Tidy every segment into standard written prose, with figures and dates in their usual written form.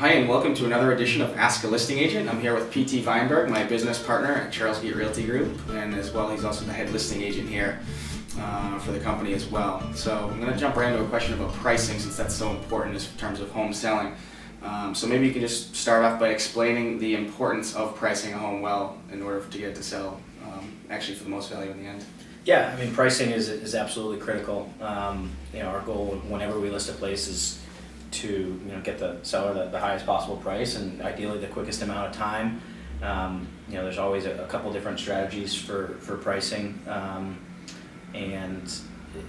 Hi and welcome to another edition of Ask a Listing Agent. I'm here with PT Vineburgh, my business partner at Charlesgate Realty Group, and as well he's also the head listing agent here for the company as well. So I'm going to jump right into a question about pricing since that's so important in terms of home selling. So maybe you can just start off by explaining the importance of pricing a home well in order to get it to sell actually for the most value in the end. Yeah, I mean pricing is absolutely critical. Our goal whenever we list a place is to get the seller the highest possible price and ideally the quickest amount of time. There's always a couple different strategies for pricing, and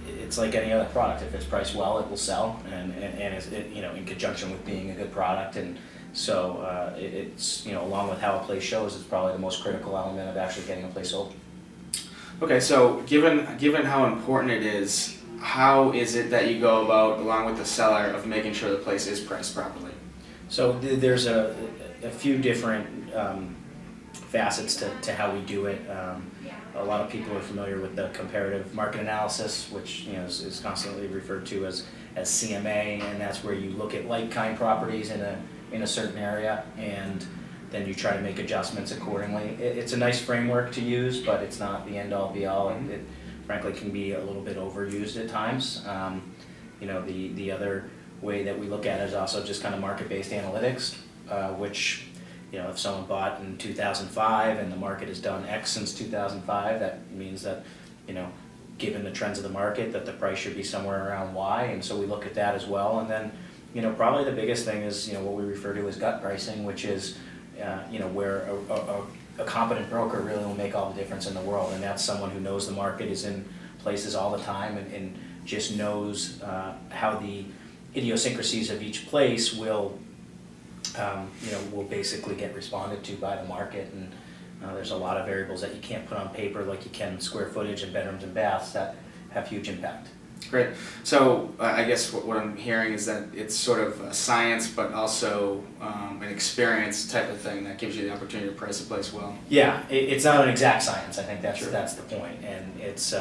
it's like any other product. If it's priced well, it will sell, and it's in conjunction with being a good product. And so it's along with how a place shows, it's probably the most critical element of actually getting a place sold. Okay, so given how important it is, how is it that you go about, along with the seller, of making sure the place is priced properly? So there's a few different facets to how we do it. A lot of people are familiar with the comparative market analysis, which is constantly referred to as CMA, and that's where you look at like-kind properties in a certain area, and then you try to make adjustments accordingly. It's a nice framework to use, but it's not the end-all be-all. It frankly can be a little bit overused at times. The other way that we look at it is also just kind of market-based analytics, which if someone bought in 2005 and the market has done X since 2005, that means that given the trends of the market, that the price should be somewhere around Y, and so we look at that as well. And then probably the biggest thing is what we refer to as gut pricing, which is where a competent broker really will make all the difference in the world, and that's someone who knows the market, is in places all the time, and just knows how the idiosyncrasies of each place will basically get responded to by the market. And there's a lot of variables that you can't put on paper like you can square footage and bedrooms and baths that have huge impact. Great. So I guess what I'm hearing is that it's sort of a science, but also an experience type of thing that gives you the opportunity to price a place well. Yeah, it's not an exact science. I think that's Sure. that's the point, and it's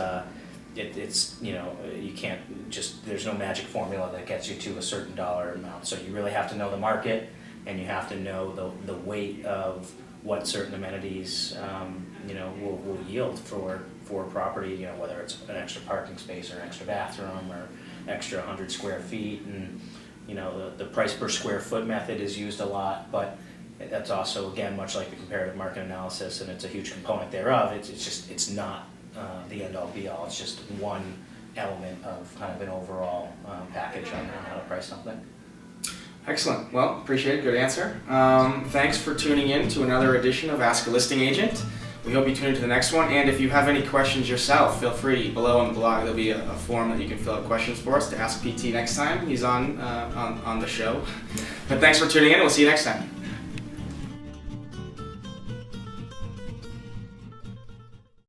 you can't just, there's no magic formula that gets you to a certain dollar amount. So you really have to know the market, and you have to know the weight of what certain amenities will yield for a property, whether it's an extra parking space or an extra bathroom or extra 100 square feet. And the price per square foot method is used a lot, but that's also, again, much like the comparative market analysis, and it's a huge component thereof. It's not the end all be all. It's just one element of kind of an overall package on how to price something. Excellent. Well, appreciate it. Good answer. Thanks for tuning in to another edition of Ask a Listing Agent. We hope you tune into the next one, and if you have any questions yourself, feel free below on the blog. There'll be a form that you can fill out questions for us to ask PT next time he's on the show. But thanks for tuning in, and we'll see you next time.